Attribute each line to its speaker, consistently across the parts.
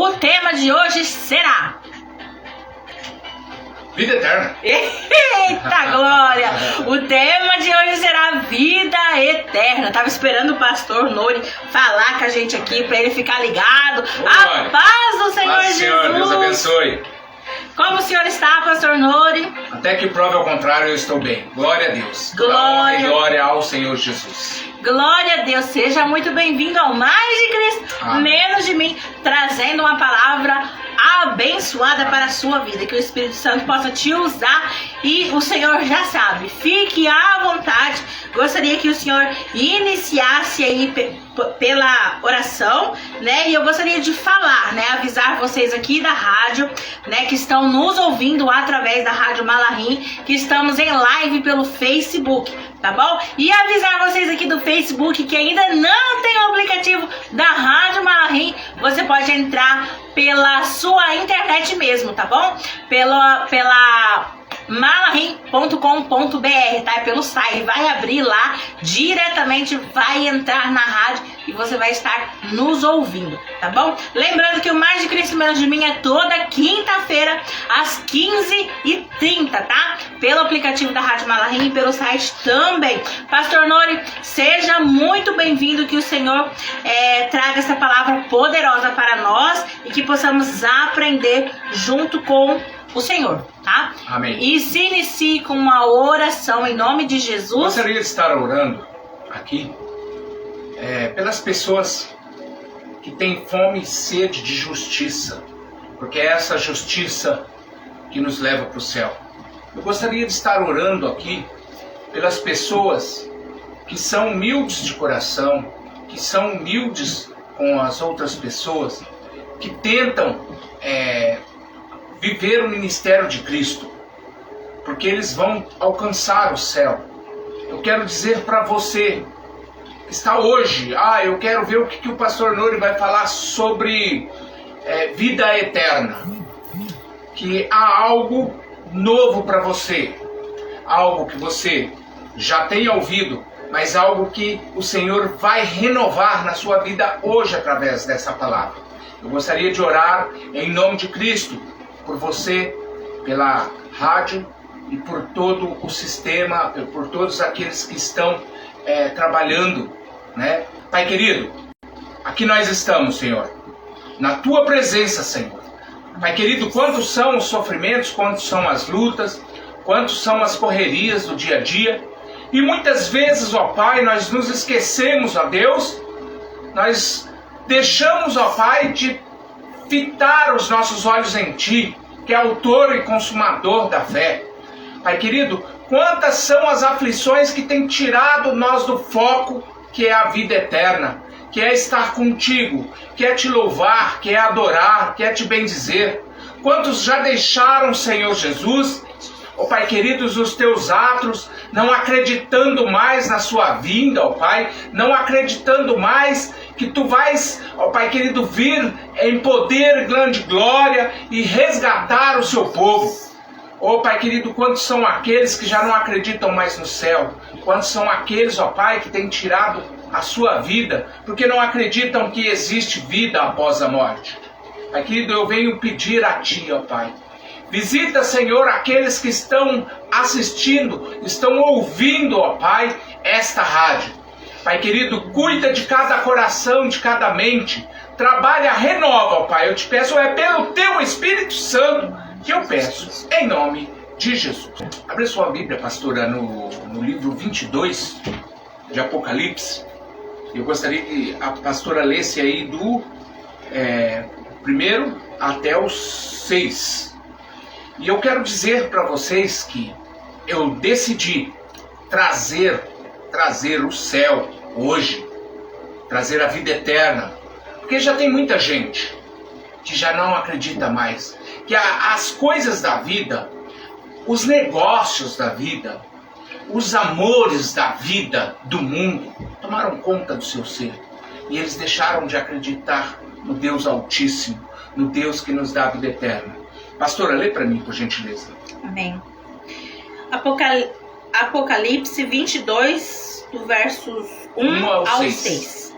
Speaker 1: O tema de hoje será...
Speaker 2: Vida eterna.
Speaker 1: Eita glória! O tema de hoje será vida eterna. Tava esperando o pastor Nori falar com a gente aqui para ele ficar ligado. A paz do Senhor Jesus.
Speaker 2: Senhor, Deus abençoe.
Speaker 1: Como o senhor está, pastor Nori?
Speaker 2: Até que prove ao contrário, eu estou bem. Glória a Deus. Glória ao Senhor Jesus.
Speaker 1: Glória a Deus. Seja muito bem-vindo ao Mais de Cristo, Menos de Mim, trazendo uma palavra abençoada para a sua vida, que o Espírito Santo possa te usar e o Senhor já sabe, fique à vontade. Gostaria que o Senhor iniciasse aí pela oração, né? E eu gostaria de falar, né? Avisar vocês aqui da rádio, né? Que estão nos ouvindo através da Rádio Malahim, que estamos em live pelo Facebook, tá bom? E avisar vocês aqui do Facebook que ainda não tem o aplicativo da Rádio Malahim, você pode entrar pela sua internet mesmo, tá bom? Pela malahim.com.br, tá? É pelo site, vai abrir lá diretamente, vai entrar na rádio e você vai estar nos ouvindo, tá bom? Lembrando que o Mais de Cristo Menos de Mim é toda quinta-feira às 15h30, tá? Pelo aplicativo da Rádio Malahim e pelo site também. Pastor Nori, seja muito bem-vindo, que o Senhor traga essa palavra poderosa para nós e que possamos aprender junto com o Senhor, tá?
Speaker 2: Amém.
Speaker 1: E se inicie com uma oração em nome de Jesus.
Speaker 2: Gostaria de estar orando aqui pelas pessoas que têm fome e sede de justiça, porque é essa justiça que nos leva para o céu. Eu gostaria de estar orando aqui pelas pessoas que são humildes de coração, que são humildes com as outras pessoas, que tentam viver o ministério de Cristo, porque eles vão alcançar o céu. Eu quero dizer para você que está hoje, eu quero ver o que o pastor Nori vai falar sobre vida eterna, que há algo novo para você, algo que você já tenha ouvido, mas algo que o Senhor vai renovar na sua vida hoje através dessa palavra. Eu gostaria de orar em nome de Cristo por você, pela rádio e por todo o sistema, por todos aqueles que estão trabalhando, né? Pai querido, aqui nós estamos, Senhor, na Tua presença, Senhor. Pai querido, quantos são os sofrimentos, quantos são as lutas, quantos são as correrias do dia a dia, e muitas vezes, ó Pai, nós nos esquecemos, ó Deus, nós deixamos, ó Pai, de fitar os nossos olhos em Ti, que é autor e consumador da fé. Pai querido, quantas são as aflições que têm tirado nós do foco, que é a vida eterna, que é estar contigo, que é te louvar, que é adorar, que é te bendizer. Quantos já deixaram, Senhor Jesus, ó Pai querido, os teus atos, não acreditando mais na sua vinda, ó Pai, não acreditando mais que Tu vais, ó Pai querido, vir em poder e grande glória e resgatar o seu povo. Ó Pai querido, quantos são aqueles que já não acreditam mais no céu? Quantos são aqueles, ó Pai, que têm tirado a sua vida porque não acreditam que existe vida após a morte? Pai querido, eu venho pedir a Ti, ó Pai, visita, Senhor, aqueles que estão assistindo, estão ouvindo, ó Pai, esta rádio. Pai querido, cuida de cada coração, de cada mente. Trabalha, renova, ó Pai. Eu te peço, pelo Teu Espírito Santo que eu peço, em nome de Jesus. Abre sua Bíblia, pastora, no livro 22 de Apocalipse. Eu gostaria que a pastora lesse aí do 1 até o 6. E eu quero dizer para vocês que eu decidi trazer o céu hoje, trazer a vida eterna, porque já tem muita gente que já não acredita mais, que as coisas da vida, os negócios da vida, os amores da vida, do mundo, tomaram conta do seu ser, e eles deixaram de acreditar no Deus Altíssimo, no Deus que nos dá a vida eterna. Pastora, lê para mim, por gentileza.
Speaker 1: Amém. Apocalipse 22, do versos 1 ao 6.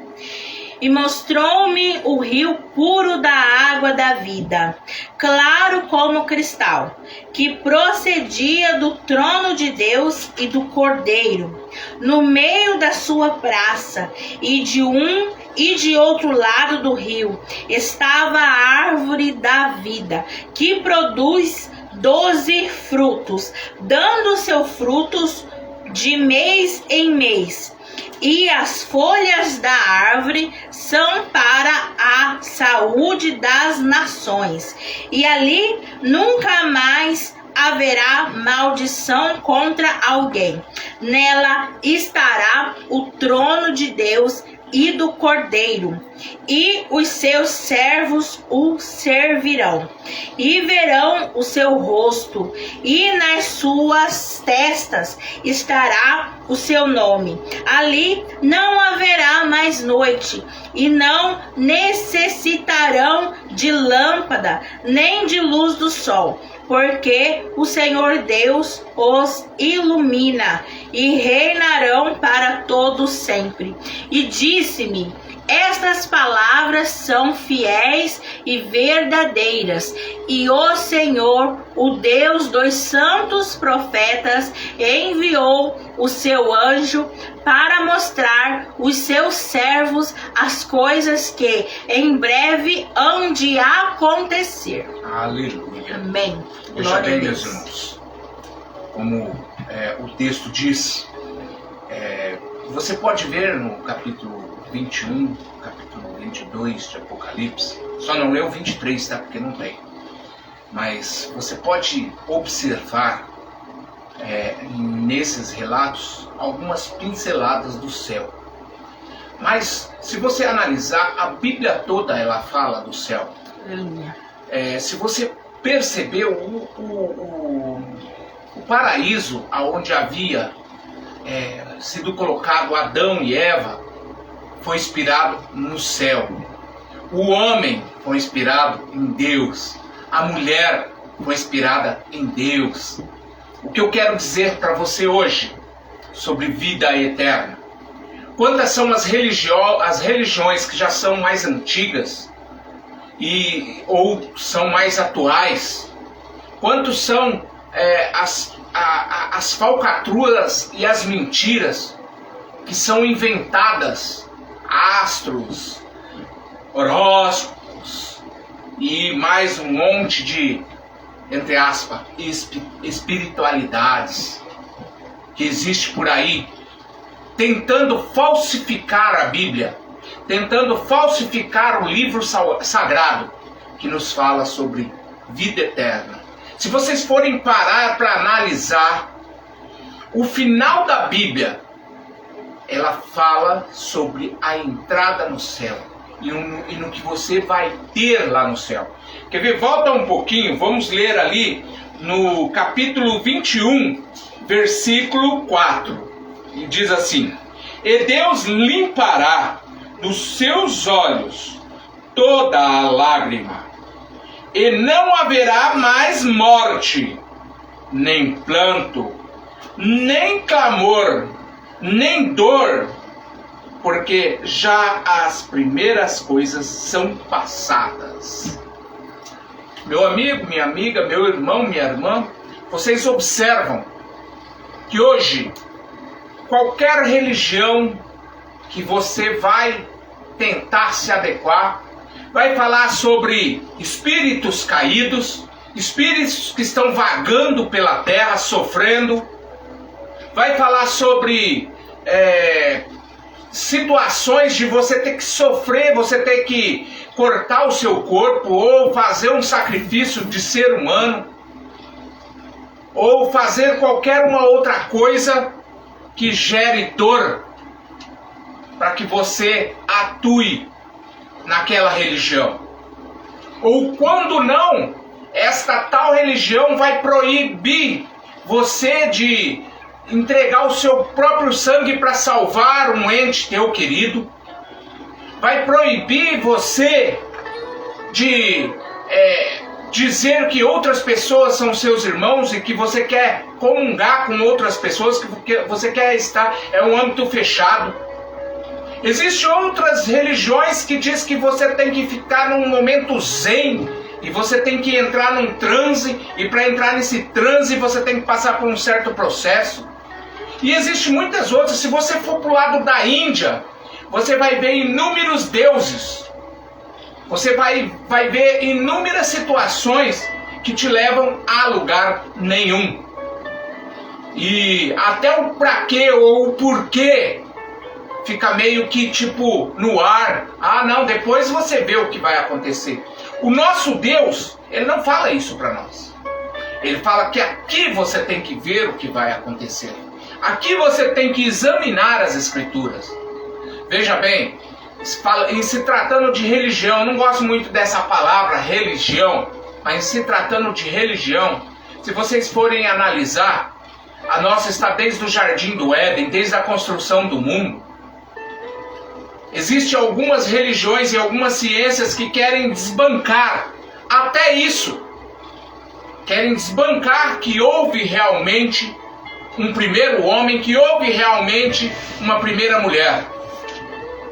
Speaker 1: e mostrou-me o rio puro da água da vida, claro como cristal, que procedia do trono de Deus e do Cordeiro. No meio da sua praça, e de um e de outro lado do rio, estava a árvore da vida, que produz 12 frutos, dando seus frutos de mês em mês. E as folhas da árvore são para a saúde das nações. E ali nunca mais haverá maldição contra alguém. Nela estará o trono de Deus e do Cordeiro, e os seus servos o servirão, e verão o seu rosto, e nas suas testas estará o seu nome. Ali não haverá mais noite, e não necessitarão de lâmpada, nem de luz do sol, porque o Senhor Deus os ilumina, e reinarão para todos sempre. E disse-me: estas palavras são fiéis e verdadeiras, e o Senhor, o Deus dos santos profetas, enviou o seu anjo para mostrar os seus servos as coisas que em breve hão de acontecer.
Speaker 2: Aleluia.
Speaker 1: Amém.
Speaker 2: Veja bem, meus irmãos, como o texto diz, você pode ver no capítulo 21, capítulo 22 de Apocalipse, só não leu 23, tá? Porque não tem. Mas você pode observar nesses relatos algumas pinceladas do céu. Mas se você analisar, a Bíblia toda ela fala do céu. Se você percebeu o paraíso onde havia sido colocado Adão e Eva, foi inspirado no céu. O homem foi inspirado em Deus. A mulher foi inspirada em Deus. O que eu quero dizer para você hoje sobre vida eterna? Quantas são as religiões que já são mais antigas ou são mais atuais? Quantos são as falcatruas e as mentiras que são inventadas? Astros, horóscopos e mais um monte de, entre aspas, espiritualidades que existe por aí, tentando falsificar a Bíblia, tentando falsificar o livro sagrado que nos fala sobre vida eterna. Se vocês forem parar para analisar o final da Bíblia, ela fala sobre a entrada no céu e no que você vai ter lá no céu. Quer ver? Volta um pouquinho, vamos ler ali no capítulo 21, versículo 4. E diz assim: e Deus limpará dos seus olhos toda a lágrima, e não haverá mais morte, nem pranto, nem clamor, nem dor, porque já as primeiras coisas são passadas. Meu amigo, minha amiga, meu irmão, minha irmã, vocês observam que hoje qualquer religião que você vai tentar se adequar vai falar sobre espíritos caídos, espíritos que estão vagando pela terra, sofrendo. Vai falar sobre situações de você ter que sofrer, você ter que cortar o seu corpo, ou fazer um sacrifício de ser humano, ou fazer qualquer uma outra coisa que gere dor, para que você atue naquela religião. Ou quando não, esta tal religião vai proibir você de entregar o seu próprio sangue para salvar um ente teu querido. Vai proibir você de dizer que outras pessoas são seus irmãos e que você quer comungar com outras pessoas, que você quer estar, um âmbito fechado. Existem outras religiões que diz que você tem que ficar num momento zen e você tem que entrar num transe, e para entrar nesse transe você tem que passar por um certo processo. E existem muitas outras. Se você for para o lado da Índia, você vai ver inúmeros deuses. Você vai ver inúmeras situações que te levam a lugar nenhum. E até o pra quê ou o porquê fica meio que tipo no ar. Ah não, depois você vê o que vai acontecer. O nosso Deus, ele não fala isso para nós. Ele fala que aqui você tem que ver o que vai acontecer. Aqui você tem que examinar as Escrituras. Veja bem, em se tratando de religião, eu não gosto muito dessa palavra religião, mas em se tratando de religião, se vocês forem analisar, a nossa está desde o Jardim do Éden, desde a construção do mundo. Existem algumas religiões e algumas ciências que querem desbancar até isso. Querem desbancar que houve realmente um primeiro homem, que houve realmente uma primeira mulher.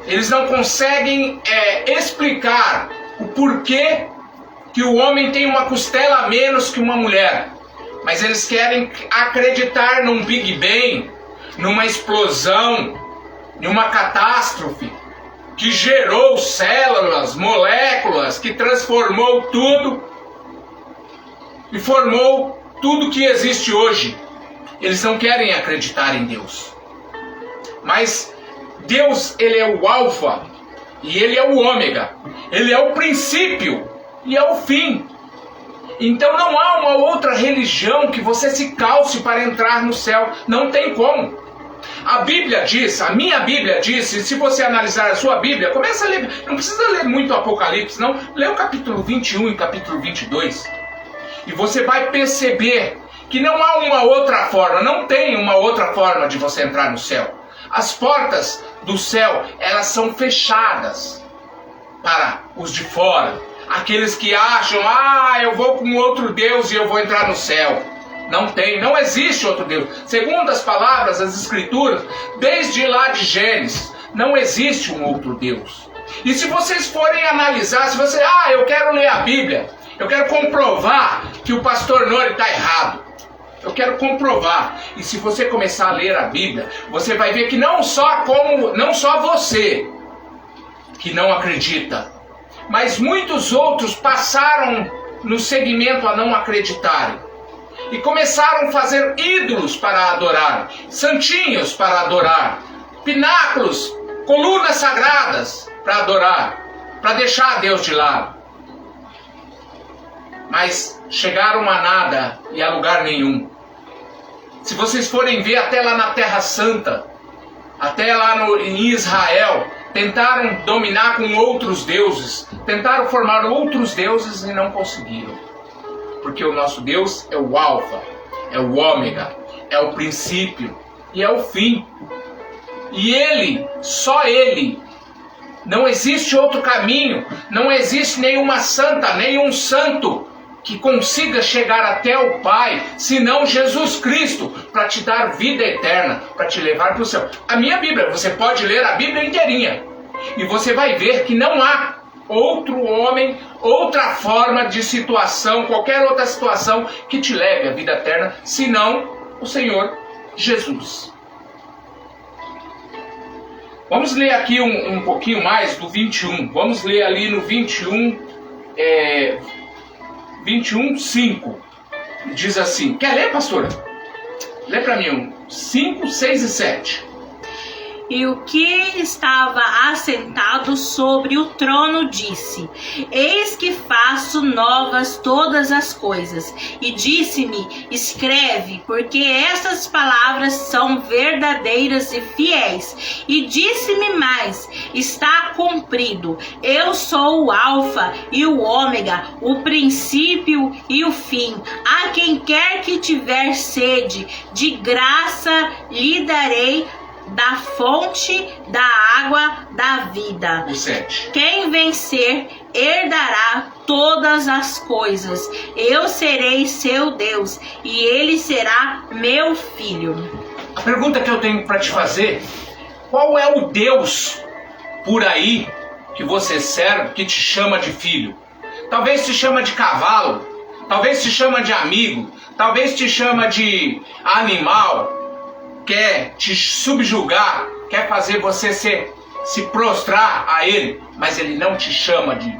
Speaker 2: Eles não conseguem explicar o porquê que o homem tem uma costela a menos que uma mulher. Mas eles querem acreditar num Big Bang, numa explosão, numa catástrofe que gerou células, moléculas, que transformou tudo e formou tudo que existe hoje. Eles não querem acreditar em Deus. Mas Deus, ele é o alfa e ele é o ômega. Ele é o princípio e é o fim. Então não há uma outra religião que você se calce para entrar no céu. Não tem como. A Bíblia diz, a minha Bíblia diz, e se você analisar a sua Bíblia, começa a ler, não precisa ler muito Apocalipse, não. Lê o capítulo 21 e o capítulo 22. E você vai perceber que não há uma outra forma, não tem uma outra forma de você entrar no céu. As portas do céu, elas são fechadas para os de fora. Aqueles que acham, eu vou com outro Deus e eu vou entrar no céu. Não tem, não existe outro Deus. Segundo as palavras, as Escrituras, desde lá de Gênesis, não existe um outro Deus. E se vocês forem analisar, se você, eu quero ler a Bíblia, eu quero comprovar que o pastor Nori está errado. Eu quero comprovar. E se você começar a ler a Bíblia, você vai ver que não só você que não acredita, mas muitos outros passaram no segmento a não acreditarem. E começaram a fazer ídolos para adorar, santinhos para adorar, pináculos, colunas sagradas para adorar, para deixar Deus de lado. Mas chegaram a nada e a lugar nenhum. Se vocês forem ver até lá na Terra Santa, até lá em Israel, tentaram dominar com outros deuses, tentaram formar outros deuses e não conseguiram. Porque o nosso Deus é o alfa, é o ômega, é o princípio e é o fim. E Ele, só Ele, não existe outro caminho, não existe nenhuma santa, nenhum santo que consiga chegar até o Pai, senão Jesus Cristo, para te dar vida eterna, para te levar para o céu. A minha Bíblia, você pode ler a Bíblia inteirinha, e você vai ver que não há outro homem, outra forma de situação, qualquer outra situação que te leve à vida eterna, senão o Senhor Jesus. Vamos ler aqui um pouquinho mais do 21. Vamos ler ali no 21:5. Diz assim. Quer ler, pastora? Lê para mim 5, 6 e 7.
Speaker 1: E o que estava assentado sobre o trono disse: Eis que faço novas todas as coisas. E disse-me: Escreve, porque estas palavras são verdadeiras e fiéis. E disse-me mais: Está cumprido. Eu sou o Alfa e o Ômega, o princípio e o fim. A quem quer que tiver sede, de graça lhe darei da fonte da água da vida.
Speaker 2: O 7.
Speaker 1: Quem vencer herdará todas as coisas. Eu serei seu Deus e ele será meu filho.
Speaker 2: A pergunta que eu tenho para te fazer: qual é o Deus por aí que você serve que te chama de filho. Talvez te chama de cavalo, talvez te chama de amigo, talvez te chama de animal, quer te subjugar, quer fazer você se prostrar a ele, mas ele não te chama de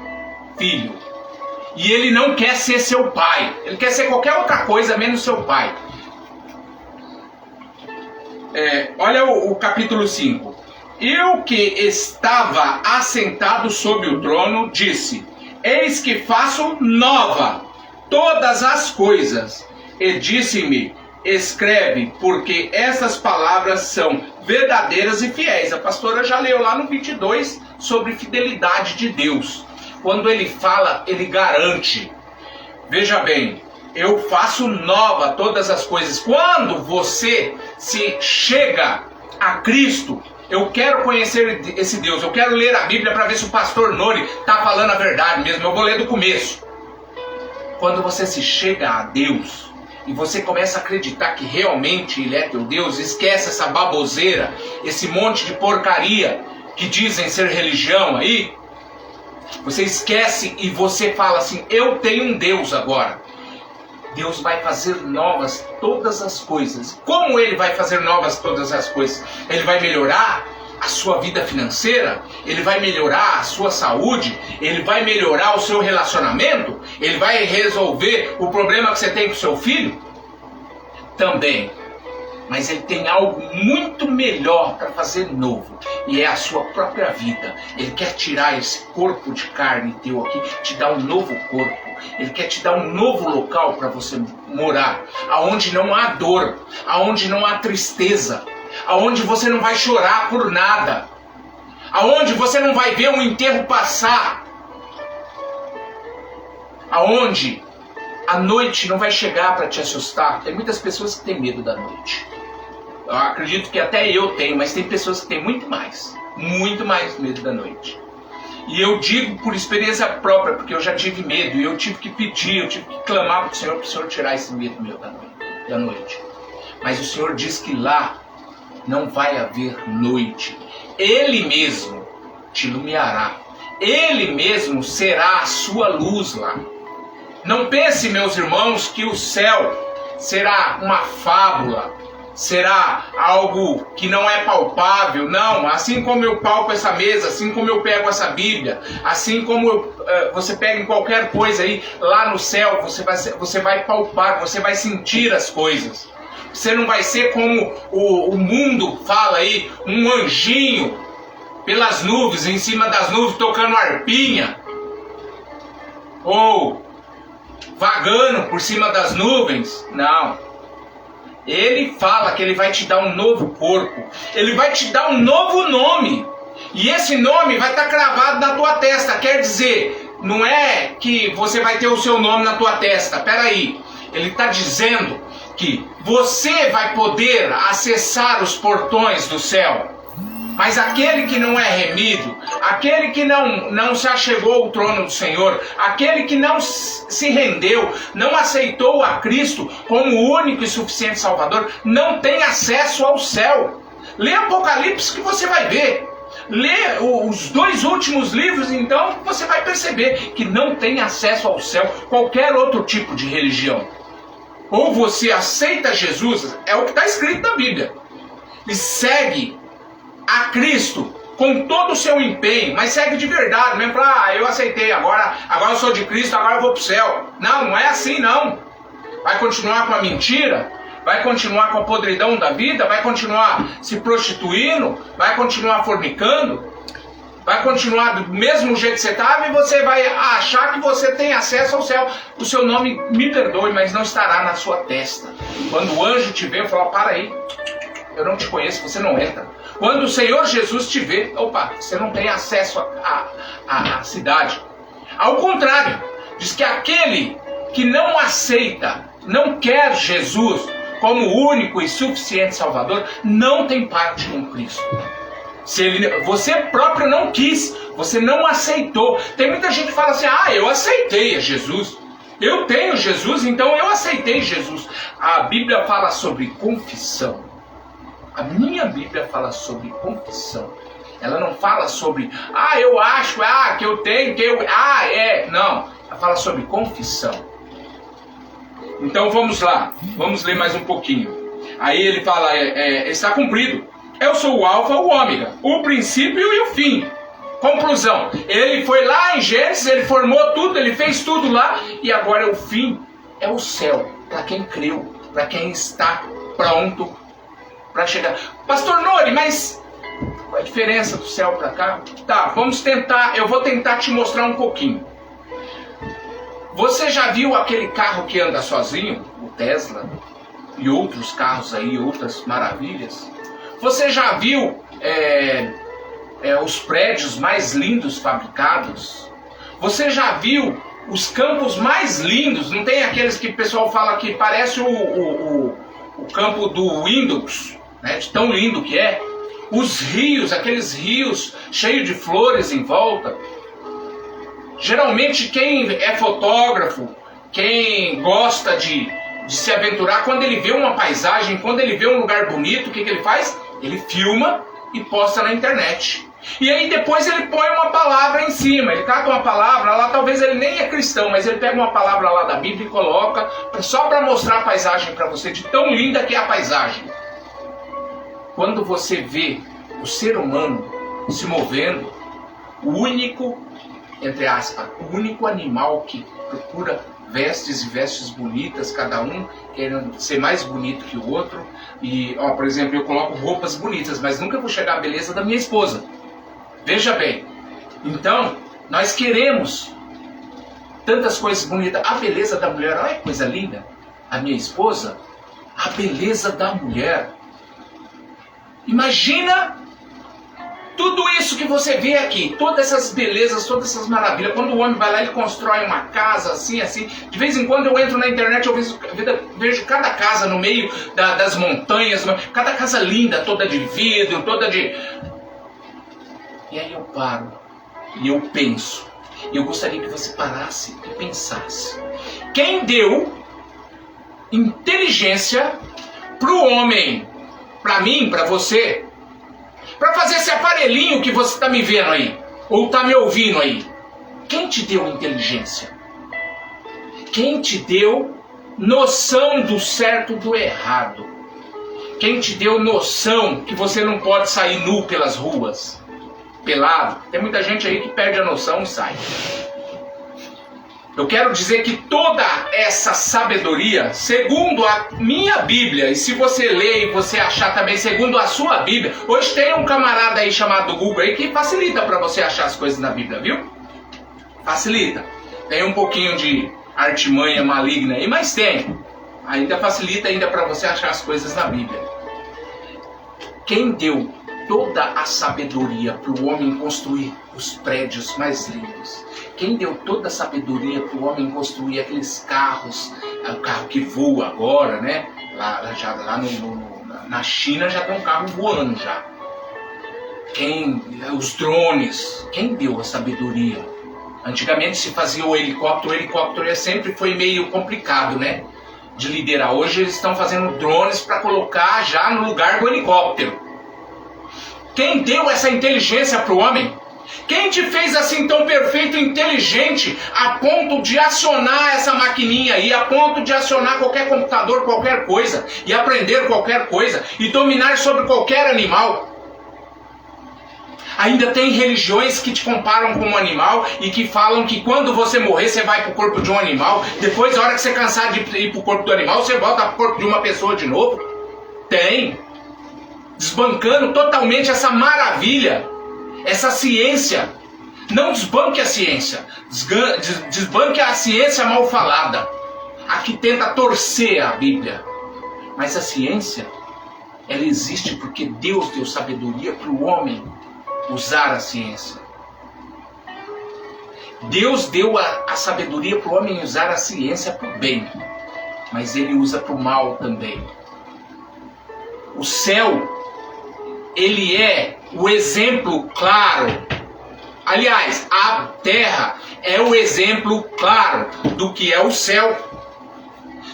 Speaker 2: filho. E ele não quer ser seu pai, ele quer ser qualquer outra coisa menos seu pai. Olha o capítulo 5. E o que estava assentado sobre o trono disse: eis que faço nova todas as coisas. E disse-me: escreve, porque essas palavras são verdadeiras e fiéis. A pastora já leu lá no 22 sobre fidelidade de Deus. Quando ele fala, ele garante. Veja bem, eu faço nova todas as coisas. Quando você se chega a Cristo, eu quero conhecer esse Deus, eu quero ler a Bíblia para ver se o pastor Nori está falando a verdade mesmo. Eu vou ler do começo. Quando você se chega a Deus e você começa a acreditar que realmente Ele é teu Deus, esquece essa baboseira, esse monte de porcaria que dizem ser religião aí. Você esquece e você fala assim: eu tenho um Deus agora. Deus vai fazer novas todas as coisas. Como Ele vai fazer novas todas as coisas? Ele vai melhorar a sua vida financeira? Ele vai melhorar a sua saúde? Ele vai melhorar o seu relacionamento? Ele vai resolver o problema que você tem com seu filho? Também. Mas Ele tem algo muito melhor para fazer novo. E é a sua própria vida. Ele quer tirar esse corpo de carne teu aqui, te dar um novo corpo. Ele quer te dar um novo local para você morar, aonde não há dor, aonde não há tristeza, aonde você não vai chorar por nada, aonde você não vai ver um enterro passar, aonde a noite não vai chegar para te assustar. Tem muitas pessoas que têm medo da noite. Eu acredito que até eu tenho, mas tem pessoas que têm muito mais medo da noite. E eu digo por experiência própria, porque eu já tive medo, e eu tive que pedir, eu tive que clamar para o Senhor tirar esse medo meu da noite. Mas o Senhor diz que lá não vai haver noite. Ele mesmo te iluminará. Ele mesmo será a sua luz lá. Não pense, meus irmãos, que o céu será uma fábula, será algo que não é palpável. Não, assim como eu palpo essa mesa, assim como eu pego essa Bíblia, assim como você pega em qualquer coisa aí, lá no céu você vai palpar, você vai sentir as coisas. Você não vai ser como o mundo fala aí, um anjinho pelas nuvens, em cima das nuvens tocando arpinha, ou vagando por cima das nuvens. Não. Ele fala que Ele vai te dar um novo corpo. Ele vai te dar um novo nome. E esse nome vai estar cravado na tua testa. Quer dizer, não é que você vai ter o seu nome na tua testa. Peraí. Ele está dizendo que você vai poder acessar os portões do céu. Mas aquele que não é remido, aquele que não se achegou ao trono do Senhor, aquele que não se rendeu, não aceitou a Cristo como o único e suficiente Salvador, não tem acesso ao céu. Lê Apocalipse que você vai ver. Lê os 2 últimos livros, então você vai perceber que não tem acesso ao céu qualquer outro tipo de religião. Ou você aceita Jesus, é o que está escrito na Bíblia, e segue a Cristo com todo o seu empenho, mas segue de verdade, mesmo para eu aceitei, agora eu sou de Cristo, agora eu vou para o céu. Não é assim não. Vai continuar com a mentira, vai continuar com a podridão da vida, vai continuar se prostituindo, vai continuar fornicando, vai continuar do mesmo jeito que você estava, e você vai achar que você tem acesso ao céu. O seu nome, me perdoe, mas não estará na sua testa. Quando o anjo te vê, eu falo: para aí, eu não te conheço, você não entra. Quando o Senhor Jesus te vê, opa, você não tem acesso à cidade. Ao contrário, diz que aquele que não aceita, não quer Jesus como o único e suficiente Salvador, não tem parte com Cristo. Você próprio não quis, você não aceitou. Tem muita gente que fala assim: eu aceitei Jesus, eu tenho Jesus, então eu aceitei Jesus. A Bíblia fala sobre confissão. A minha Bíblia fala sobre confissão. Ela não fala sobre, eu acho, que eu tenho, Não, ela fala sobre confissão. Então vamos lá, vamos ler mais um pouquinho. Aí ele fala, está cumprido. Eu sou o alfa, o ômega, o princípio e o fim. Conclusão, ele foi lá em Gênesis, ele formou tudo, ele fez tudo lá, e agora o fim é o céu, para quem creu, para quem está pronto para chegar. Pastor Nori, mas qual a diferença do céu para cá? Tá, vamos tentar, eu vou tentar te mostrar um pouquinho. Você já viu aquele carro que anda sozinho, o Tesla, e outros carros aí, outras maravilhas? Você já viu os prédios mais lindos fabricados? Você já viu os campos mais lindos? Não tem aqueles que o pessoal fala que parece o campo do Windows, né, de tão lindo que é? Os rios, aqueles rios cheios de flores em volta. Geralmente quem é fotógrafo, quem gosta de se aventurar, quando ele vê uma paisagem, quando ele vê um lugar bonito, o que ele faz? Ele filma e posta na internet. E aí depois ele põe uma palavra em cima, ele cata uma palavra lá, talvez ele nem é cristão, mas ele pega uma palavra lá da Bíblia e coloca, só para mostrar a paisagem para você, de tão linda que é a paisagem. Quando você vê o ser humano se movendo, o único, entre aspas, o único animal que procura vestes e vestes bonitas, cada um querendo ser mais bonito que o outro, e, por exemplo, eu coloco roupas bonitas, mas nunca vou chegar à beleza da minha esposa. Veja bem, então, nós queremos tantas coisas bonitas. A beleza da mulher, olha que coisa linda. A minha esposa, a beleza da mulher. Imagina tudo isso que você vê aqui, todas essas belezas, todas essas maravilhas. Quando o homem vai lá, ele constrói uma casa assim, assim. De vez em quando eu entro na internet, eu vejo cada casa no meio das montanhas, cada casa linda, toda de vidro, toda de... E aí eu paro e eu penso. Eu gostaria que você parasse e pensasse. Quem deu inteligência para o homem, para mim, para você, para fazer esse aparelhinho que você está me vendo aí, ou está me ouvindo aí? Quem te deu inteligência? Quem te deu noção do certo e do errado? Quem te deu noção que você não pode sair nu pelas ruas? Pelado. Tem muita gente aí que perde a noção e sai. Eu quero dizer que toda essa sabedoria, segundo a minha Bíblia, e se você ler e você achar também segundo a sua Bíblia, hoje tem um camarada aí chamado Google aí que facilita para você achar as coisas na Bíblia, viu? Facilita. Tem um pouquinho de artimanha maligna aí, mas tem. Ainda facilita ainda para você achar as coisas na Bíblia. Quem deu toda a sabedoria para o homem construir os prédios mais lindos? Quem deu toda a sabedoria para o homem construir aqueles carros, o carro que voa agora, né? Na China já tem um carro voando já. Os drones, quem deu a sabedoria? Antigamente se fazia o helicóptero sempre foi meio complicado, né? De liderar. Hoje eles estão fazendo drones para colocar já no lugar do helicóptero. Quem deu essa inteligência para o homem? Quem te fez assim tão perfeito e inteligente a ponto de acionar essa maquininha aí, a ponto de acionar qualquer computador, qualquer coisa, e aprender qualquer coisa, e dominar sobre qualquer animal? Ainda tem religiões que te comparam com um animal e que falam que quando você morrer você vai para o corpo de um animal, depois a hora que você cansar de ir para o corpo do animal, você volta para o corpo de uma pessoa de novo? Tem. Desbancando totalmente essa maravilha, essa ciência. Não desbanque a ciência, desbanque a ciência mal falada, a que tenta torcer a Bíblia. Mas a ciência, ela existe porque Deus deu sabedoria para o homem usar a ciência. Deus deu a sabedoria para o homem usar a ciência para o bem, mas ele usa para o mal também. O céu, ele é o exemplo claro. Aliás, a terra é o exemplo claro do que é o céu.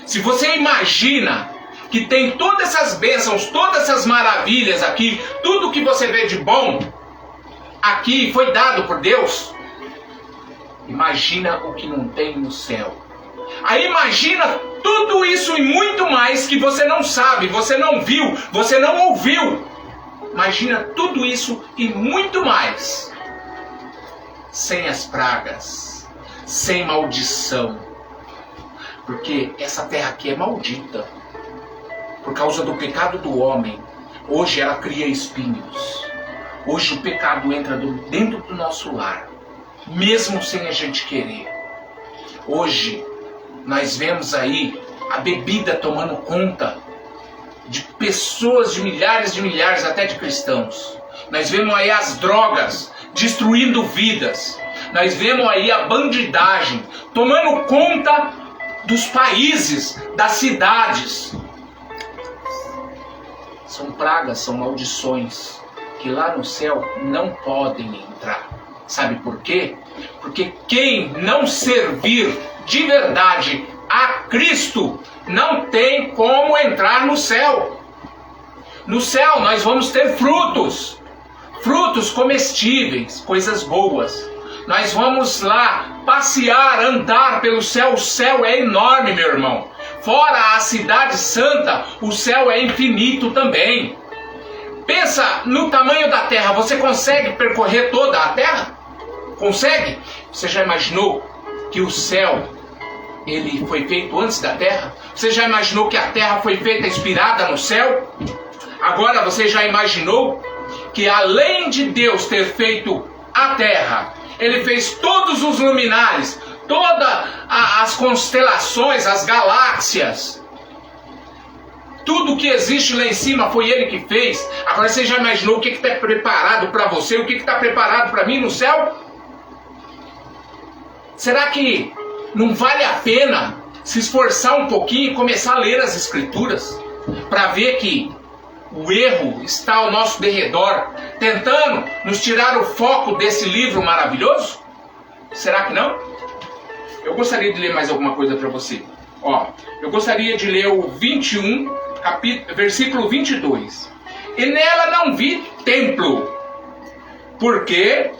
Speaker 2: Se você imagina que tem todas essas bênçãos, todas essas maravilhas aqui, tudo que você vê de bom, aqui foi dado por Deus, imagina o que não tem no céu. Aí imagina tudo isso e muito mais que você não sabe, você não viu, você não ouviu. Imagina tudo isso e muito mais. Sem as pragas, sem maldição. Porque essa terra aqui é maldita. Por causa do pecado do homem. Hoje ela cria espinhos. Hoje o pecado entra dentro do nosso lar. Mesmo sem a gente querer. Hoje nós vemos aí a bebida tomando conta de pessoas, de milhares, até de cristãos. Nós vemos aí as drogas destruindo vidas. Nós vemos aí a bandidagem tomando conta dos países, das cidades. São pragas, são maldições que lá no céu não podem entrar. Sabe por quê? Porque quem não servir de verdade a Cristo não tem como entrar no céu. No céu nós vamos ter frutos. Frutos comestíveis, coisas boas. Nós vamos lá passear, andar pelo céu. O céu é enorme, meu irmão. Fora a cidade santa, o céu é infinito também. Pensa no tamanho da terra. Você consegue percorrer toda a terra? Consegue? Você já imaginou que o céu ele foi feito antes da terra? Você já imaginou que a terra foi feita inspirada no céu? Agora você já imaginou que além de Deus ter feito a terra, ele fez todos os luminares, todas as constelações, as galáxias, tudo que existe lá em cima foi ele que fez. Agora você já imaginou o que está preparado para você, o que está preparado para mim no céu? Será que não vale a pena se esforçar um pouquinho e começar a ler as Escrituras para ver que o erro está ao nosso derredor, tentando nos tirar o foco desse livro maravilhoso? Será que não? Eu gostaria de ler mais alguma coisa para você. Eu gostaria de ler o 21, versículo 22. E nela não vi templo, porque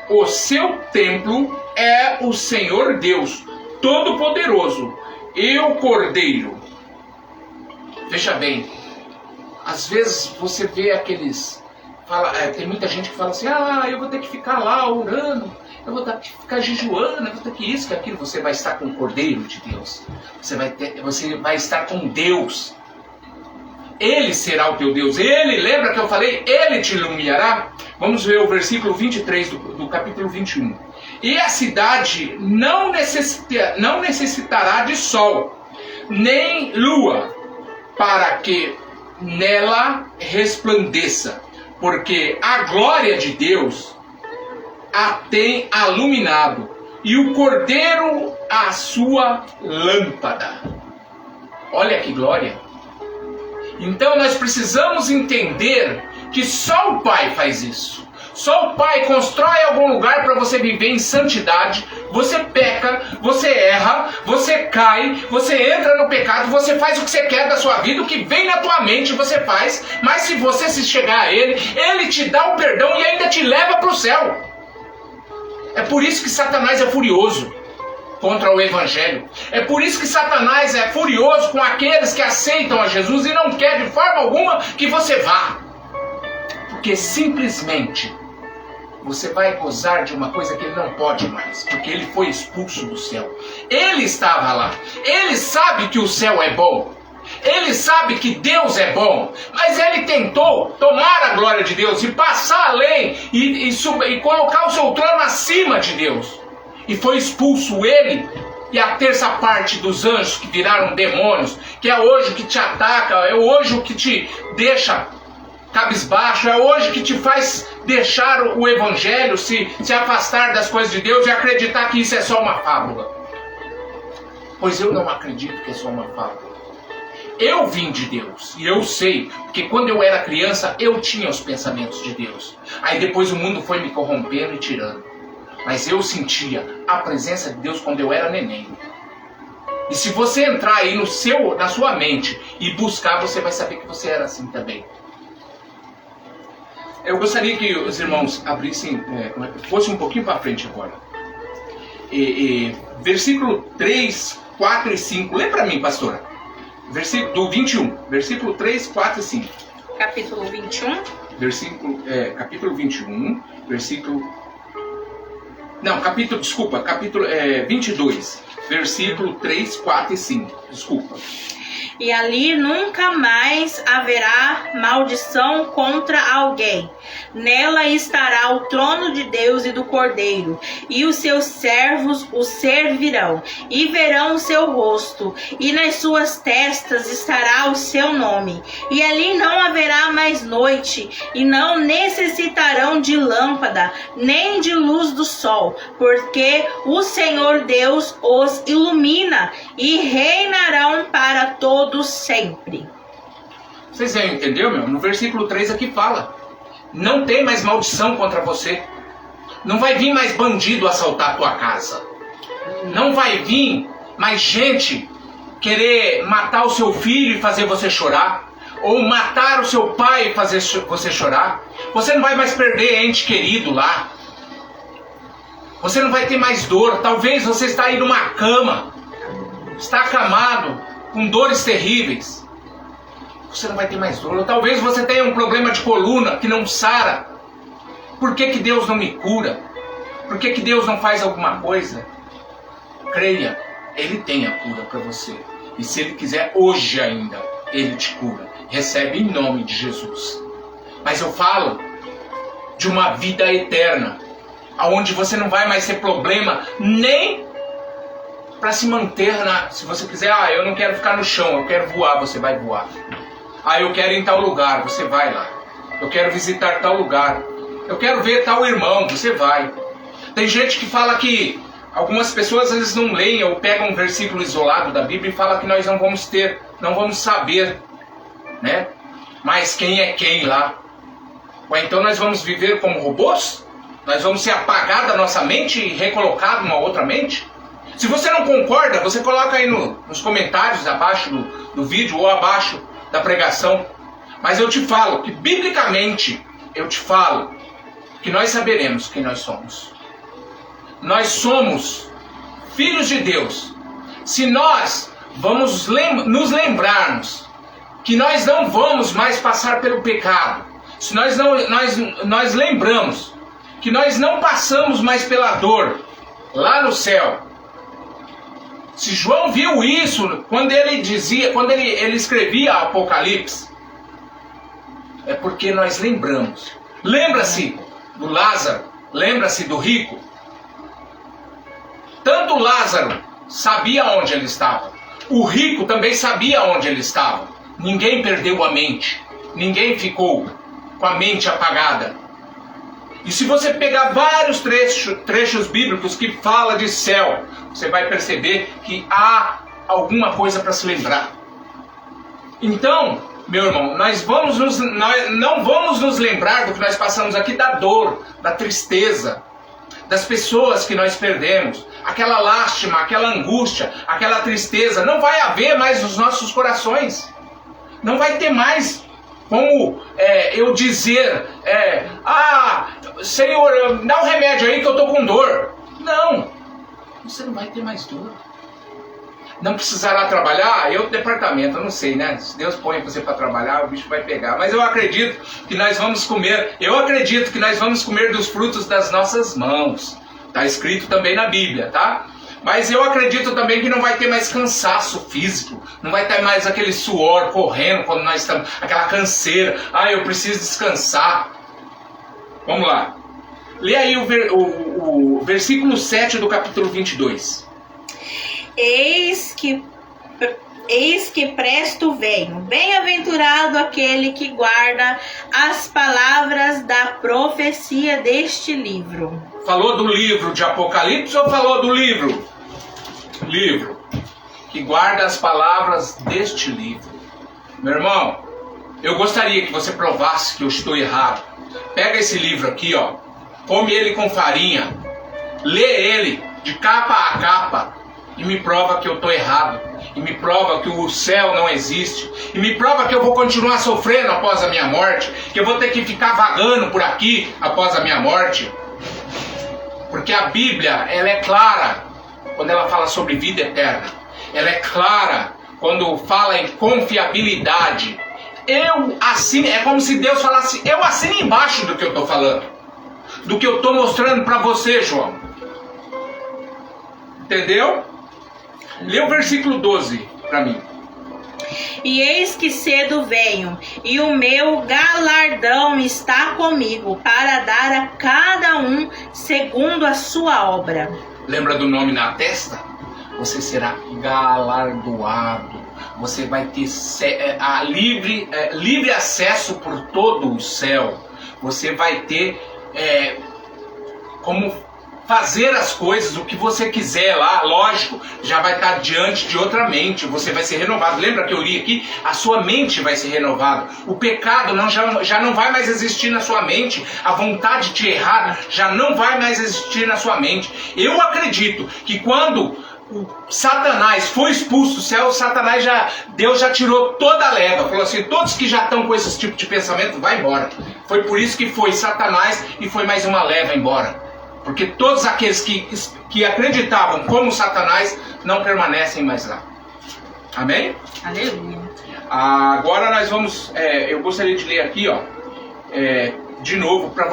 Speaker 2: o seu templo é o Senhor Deus Todo-Poderoso e o Cordeiro. Veja bem, às vezes você vê tem muita gente que fala assim, eu vou ter que ficar lá orando, eu vou ter que ficar jejuando, eu vou ter que isso, que aquilo. Você vai estar com o Cordeiro de Deus, você vai estar com Deus. Ele será o teu Deus. Ele, lembra que eu falei, ele te iluminará? Vamos ver o versículo 23 do capítulo 21. E a cidade não necessitará de sol, nem lua, para que nela resplandeça, porque a glória de Deus a tem iluminado, e o Cordeiro a sua lâmpada. Olha que glória! Então nós precisamos entender que só o Pai faz isso. Só o Pai constrói algum lugar para você viver em santidade. Você peca, você erra, você cai, você entra no pecado, você faz o que você quer da sua vida, o que vem na tua mente você faz. Mas se você se chegar a Ele, Ele te dá o perdão e ainda te leva para o céu. É por isso que Satanás é furioso contra o Evangelho. É por isso que Satanás é furioso com aqueles que aceitam a Jesus e não quer de forma alguma que você vá. Porque simplesmente você vai gozar de uma coisa que ele não pode mais, porque ele foi expulso do céu. Ele estava lá. Ele sabe que o céu é bom. Ele sabe que Deus é bom, mas ele tentou tomar a glória de Deus e passar além e colocar o seu trono acima de Deus. E foi expulso ele e a terça parte dos anjos que viraram demônios, que é hoje o que te ataca, é hoje o que te deixa cabisbaixo, é hoje que te faz deixar o Evangelho, se afastar das coisas de Deus e acreditar que isso é só uma fábula. Pois eu não acredito que é só uma fábula. Eu vim de Deus, e eu sei, porque quando eu era criança, eu tinha os pensamentos de Deus. Aí depois o mundo foi me corrompendo e tirando. Mas eu sentia a presença de Deus quando eu era neném. E se você entrar aí na sua mente e buscar, você vai saber que você era assim também. Eu gostaria que os irmãos abrissem, fossem um pouquinho para frente agora. Versículo 3, 4 e 5. Lê para mim, pastora. Do 21. Versículo 3, 4 e 5.
Speaker 1: Capítulo 21.
Speaker 2: Capítulo 21. Capítulo 22. Versículo 3, 4 e 5. Desculpa.
Speaker 1: E ali nunca mais haverá maldição contra alguém. Nela estará o trono de Deus e do Cordeiro, e os seus servos o servirão, e verão o seu rosto, e nas suas testas estará o seu nome. E ali não haverá mais noite, e não necessitarão de lâmpada, nem de luz do sol, porque o Senhor Deus os ilumina, e reinarão para todos sempre.
Speaker 2: Vocês entenderam, meu? No versículo 3 aqui fala: não tem mais maldição contra você. Não vai vir mais bandido assaltar a tua casa. Não vai vir mais gente querer matar o seu filho e fazer você chorar. Ou matar o seu pai e fazer você chorar. Você não vai mais perder ente querido lá. Você não vai ter mais dor. Talvez você está aí numa cama, está acamado, com dores terríveis. Você não vai ter mais dor. Ou talvez você tenha um problema de coluna que não sara. Por que Deus não me cura? Por que Deus não faz alguma coisa? Creia, Ele tem a cura para você. E se Ele quiser, hoje ainda, Ele te cura. Recebe em nome de Jesus. Mas eu falo de uma vida eterna, onde você não vai mais ter problema nem para se manter se você quiser, eu não quero ficar no chão, eu quero voar, você vai voar. Eu quero ir em tal lugar, você vai lá. Eu quero visitar tal lugar. Eu quero ver tal irmão, você vai. Tem gente que fala que algumas pessoas às vezes não leem ou pegam um versículo isolado da Bíblia e fala que nós não vamos ter, não vamos saber, né? Mas quem é quem lá? Ou então nós vamos viver como robôs? Nós vamos ser apagados da nossa mente e recolocados numa outra mente? Se você não concorda, você coloca aí nos comentários abaixo do vídeo ou abaixo da pregação. Mas eu te falo que biblicamente, eu te falo que nós saberemos quem nós somos. Nós somos filhos de Deus. Se nós vamos nos lembrarmos que nós não vamos mais passar pelo pecado, se nós lembramos que nós não passamos mais pela dor lá no céu. Se João viu isso quando ele escrevia Apocalipse, é porque nós lembramos. Lembra-se do Lázaro, lembra-se do rico. Tanto Lázaro sabia onde ele estava, o rico também sabia onde ele estava. Ninguém perdeu a mente, ninguém ficou com a mente apagada. E se você pegar vários trechos bíblicos que fala de céu, você vai perceber que há alguma coisa para se lembrar. Então, meu irmão, nós não vamos nos lembrar do que nós passamos aqui, da dor, da tristeza, das pessoas que nós perdemos, aquela lástima, aquela angústia, aquela tristeza. Não vai haver mais nos nossos corações. Não vai ter mais como eu dizer, Senhor, dá um remédio aí que eu tô com dor. Não, você não vai ter mais dor. Não precisará trabalhar, eu departamento, eu não sei, né? Se Deus põe você para trabalhar, o bicho vai pegar. Mas eu acredito que nós vamos comer, dos frutos das nossas mãos. Está escrito também na Bíblia, tá? Mas eu acredito também que não vai ter mais cansaço físico, não vai ter mais aquele suor correndo quando nós estamos, aquela canseira, eu preciso descansar. Vamos lá. Lê aí o versículo 7 do capítulo 22.
Speaker 1: Eis que presto venho, bem-aventurado aquele que guarda as palavras da profecia deste livro.
Speaker 2: Falou do livro de Apocalipse ou falou do livro? Livro. Que guarda as palavras deste livro. Meu irmão, eu gostaria que você provasse que eu estou errado. Pega esse livro aqui, come ele com farinha, lê ele de capa a capa e me prova que eu estou errado. e me prova que o céu não existe, e me prova que eu vou continuar sofrendo após a minha morte, que eu vou ter que ficar vagando por aqui após a minha morte. Porque a Bíblia, ela é clara quando ela fala sobre vida eterna. Ela é clara quando fala em confiabilidade. Eu assino, é como se Deus falasse, eu assino embaixo do que eu estou falando, do que eu estou mostrando para você, João. Entendeu? Lê o versículo 12 para mim.
Speaker 1: E eis que cedo venho, e o meu galardão está comigo, para dar a cada um segundo a sua obra.
Speaker 2: Lembra do nome na testa? Você será galardoado. Você vai ter livre acesso por todo o céu. Você vai ter como fazer as coisas, o que você quiser lá, lógico, já vai estar diante de outra mente, você vai ser renovado. Lembra que eu li aqui? A sua mente vai ser renovada. O pecado já não vai mais existir na sua mente. A vontade de errar já não vai mais existir na sua mente. Eu acredito que quando o Satanás foi expulso do céu, Deus já tirou toda a leva. Falou assim, todos que já estão com esse tipo de pensamento, vai embora. Foi por isso que foi Satanás e foi mais uma leva embora. Porque todos aqueles que acreditavam como Satanás não permanecem mais lá. Amém?
Speaker 1: Aleluia.
Speaker 2: Agora nós vamos... eu gostaria de ler aqui, ó, de novo, para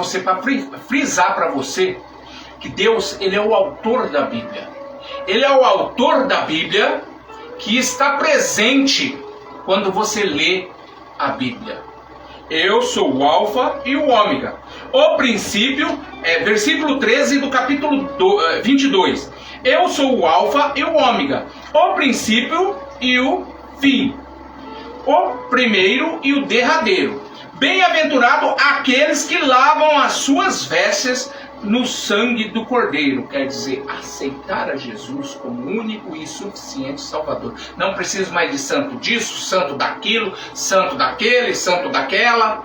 Speaker 2: frisar para você que Deus, Ele é o autor da Bíblia. Ele é o autor da Bíblia que está presente quando você lê a Bíblia. Eu sou o Alfa e o Ômega. O princípio, versículo 13 do capítulo 22. Eu sou o Alfa e o Ômega. O princípio e o fim. O primeiro e o derradeiro. Bem-aventurado aqueles que lavam as suas vestes no sangue do Cordeiro. Quer dizer, aceitar a Jesus como único e suficiente Salvador. Não preciso mais de santo disso, santo daquilo, santo daquele, santo daquela.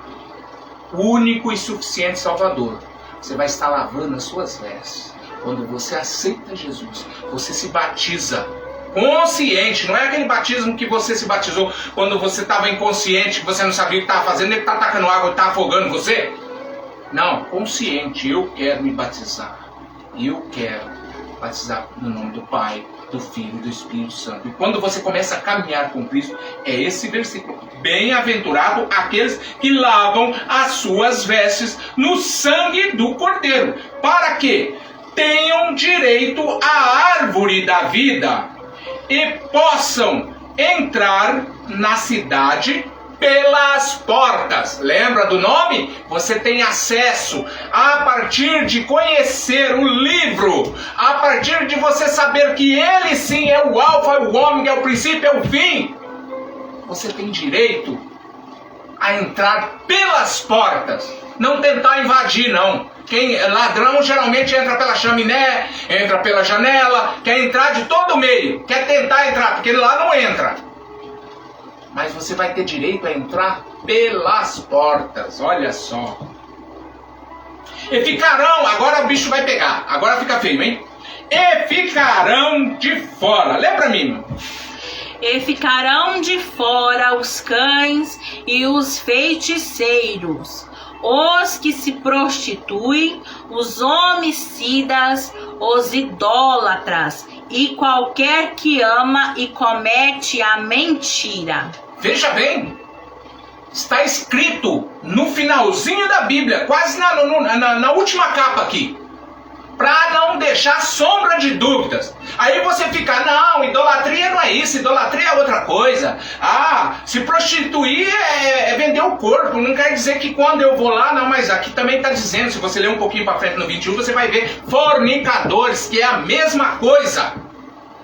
Speaker 2: Único e suficiente Salvador. Você vai estar lavando as suas vestes. Quando você aceita Jesus, você se batiza consciente. Não é aquele batismo que você se batizou quando você estava inconsciente, que você não sabia o que estava fazendo, ele está tacando água e está afogando você. Não, consciente, eu quero me batizar. Eu quero batizar no nome do Pai, do Filho e do Espírito Santo. E quando você começa a caminhar com Cristo, é esse versículo. Bem-aventurado aqueles que lavam as suas vestes no sangue do Cordeiro, para que tenham direito à árvore da vida e possam entrar na cidade pelas portas. Lembra do nome? Você tem acesso a partir de conhecer o livro, a partir de você saber que ele sim é o Alfa, o Ômega, é o princípio, é o fim. Você tem direito a entrar pelas portas, não tentar invadir, não. Ladrão geralmente entra pela chaminé, entra pela janela, quer entrar de todo meio, quer tentar entrar, porque lá não entra. Mas você vai ter direito a entrar pelas portas, olha só. E ficarão, agora o bicho vai pegar, agora fica feio, hein? E ficarão de fora, lê pra mim.
Speaker 1: E ficarão de fora os cães e os feiticeiros, os que se prostituem, os homicidas, os idólatras e qualquer que ama e comete a mentira.
Speaker 2: Veja bem, está escrito no finalzinho da Bíblia, quase na última capa aqui, para não deixar sombra de dúvidas. Aí você fica, não, idolatria não é isso, idolatria é outra coisa. Ah, se prostituir é vender o corpo, não quer dizer que quando eu vou lá, não, mas aqui também está dizendo, se você ler um pouquinho para frente no 21, você vai ver fornicadores, que é a mesma coisa.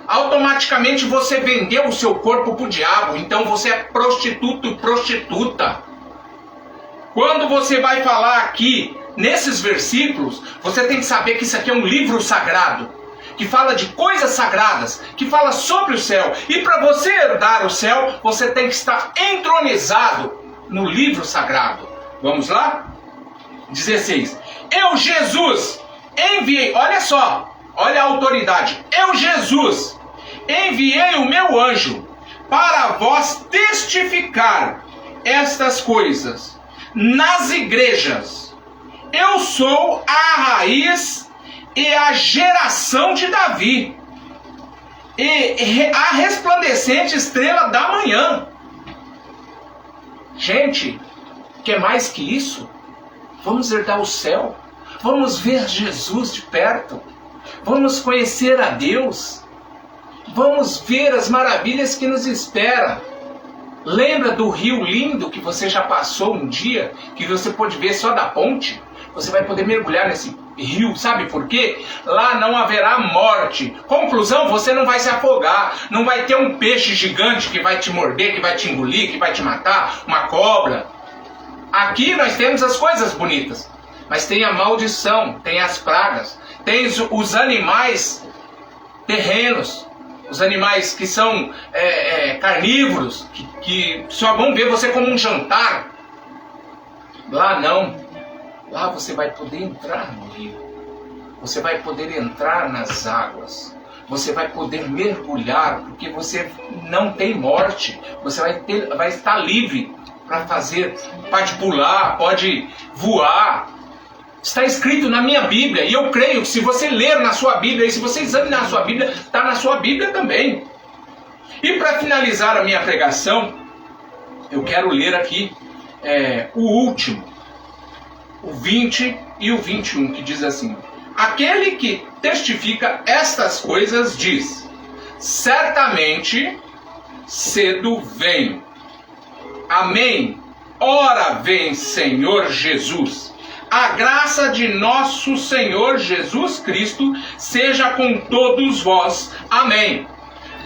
Speaker 2: Automaticamente você vendeu o seu corpo para o diabo, então você é prostituto e prostituta. Quando você vai falar aqui, nesses versículos, você tem que saber que isso aqui é um livro sagrado, que fala de coisas sagradas, que fala sobre o céu. E para você herdar o céu, você tem que estar entronizado no livro sagrado. Vamos lá? 16. Eu, Jesus, enviei, olha só, olha a autoridade. Eu, Jesus, enviei o meu anjo para vós testificar estas coisas nas igrejas. Eu sou a raiz e a geração de Davi, e a resplandecente estrela da manhã. Gente, quer mais que isso? Vamos herdar o céu. Vamos ver Jesus de perto. Vamos conhecer a Deus. Vamos ver as maravilhas que nos esperam. Lembra do rio lindo que você já passou um dia, que você pôde ver só da ponte? Você vai poder mergulhar nesse rio, sabe por quê? Lá não haverá morte. Conclusão, você não vai se afogar. Não vai ter um peixe gigante que vai te morder, que vai te engolir, que vai te matar, uma cobra. Aqui nós temos as coisas bonitas, mas tem a maldição, tem as pragas, tem os animais terrenos, os animais que são carnívoros, que só vão ver você como um jantar. Lá não. Lá você vai poder entrar no rio. Você vai poder entrar nas águas. Você vai poder mergulhar, porque você não tem morte. Você vai estar livre para fazer, pode pular, pode voar. Está escrito na minha Bíblia, e eu creio que se você ler na sua Bíblia, e se você examinar a sua Bíblia, está na sua Bíblia também. E para finalizar a minha pregação, eu quero ler aqui o último, o 20 e o 21, que diz assim: aquele que testifica estas coisas diz: certamente cedo venho. Amém. Ora vem, Senhor Jesus. A graça de nosso Senhor Jesus Cristo seja com todos vós. Amém.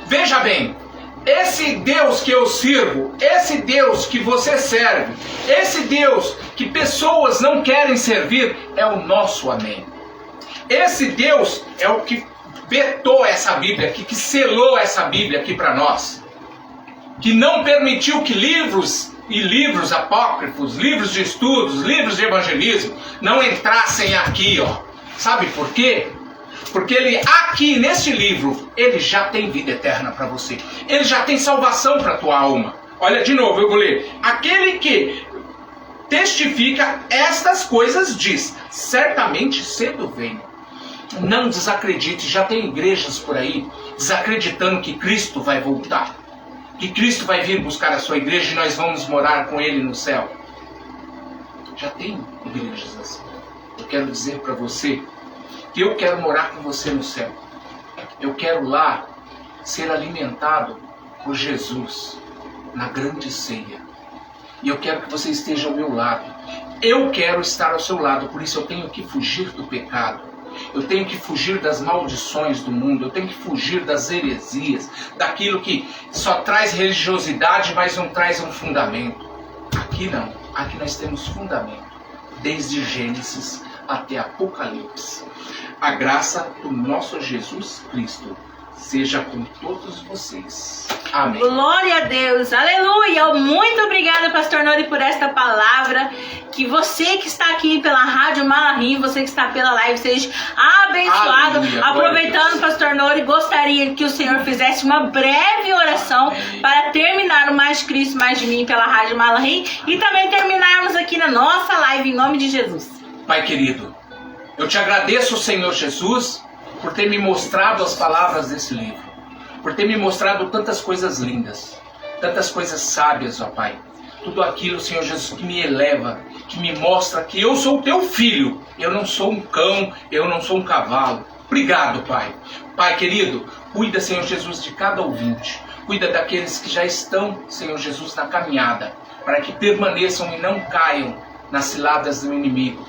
Speaker 2: Veja bem, esse Deus que eu sirvo, esse Deus que você serve, esse Deus que pessoas não querem servir, é o nosso amém. Esse Deus é o que vetou essa Bíblia aqui, que selou essa Bíblia aqui para nós, que não permitiu que livros e livros apócrifos, livros de estudos, livros de evangelismo não entrassem aqui, ó. Sabe por quê? Porque ele aqui neste livro, ele já tem vida eterna para você. Ele já tem salvação para a tua alma. Olha de novo, eu vou ler. Aquele que testifica estas coisas diz: certamente cedo venho. Não desacredite, já tem igrejas por aí desacreditando que Cristo vai voltar, que Cristo vai vir buscar a sua igreja e nós vamos morar com Ele no céu. Já tem igrejas assim. Eu quero dizer para você que eu quero morar com você no céu. Eu quero lá ser alimentado por Jesus na grande ceia. E eu quero que você esteja ao meu lado. Eu quero estar ao seu lado, por isso eu tenho que fugir do pecado. Eu tenho que fugir das maldições do mundo. Eu tenho que fugir das heresias, daquilo que só traz religiosidade, mas não traz um fundamento. Aqui não. Aqui nós temos fundamento, desde Gênesis até Apocalipse. A graça do nosso Jesus Cristo seja com todos vocês. Amém.
Speaker 1: Glória a Deus, aleluia. Muito obrigada, pastor Nori, por esta palavra. Que você que está aqui pela Rádio Malahim, você que está pela live, seja abençoado.
Speaker 2: Aleluia.
Speaker 1: Aproveitando, pastor Nori, gostaria que o Senhor fizesse uma breve oração para terminar o Mais Cristo, Mais de Mim pela Rádio Malahim e também terminarmos aqui na nossa live, em nome de Jesus.
Speaker 2: Pai querido, eu te agradeço, Senhor Jesus, por ter me mostrado as palavras desse livro, por ter me mostrado tantas coisas lindas, tantas coisas sábias, ó Pai. Tudo aquilo, Senhor Jesus, que me eleva, que me mostra que eu sou o teu filho. Eu não sou um cão, eu não sou um cavalo. Obrigado, Pai. Pai querido, cuida, Senhor Jesus, de cada ouvinte. Cuida daqueles que já estão, Senhor Jesus, na caminhada, para que permaneçam e não caiam nas ciladas do inimigo.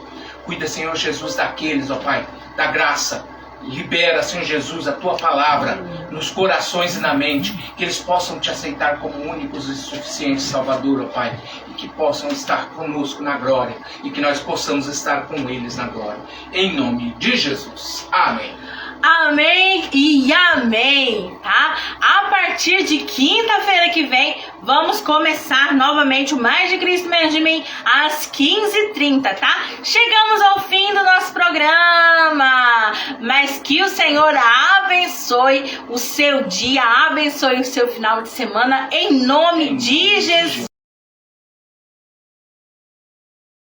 Speaker 2: Cuida, Senhor Jesus, daqueles, ó Pai, da graça. Libera, Senhor Jesus, a Tua palavra nos corações e na mente, que eles possam Te aceitar como únicos e suficientes Salvador, ó Pai, e que possam estar conosco na glória, e que nós possamos estar com eles na glória. Em nome de Jesus. Amém.
Speaker 1: Amém e amém, tá? A partir de quinta-feira que vem, vamos começar novamente o Mais de Cristo, Menos de Mim, às 15h30, tá? Chegamos ao fim do nosso programa, mas que o Senhor abençoe o seu dia, abençoe o seu final de semana, em nome de Jesus.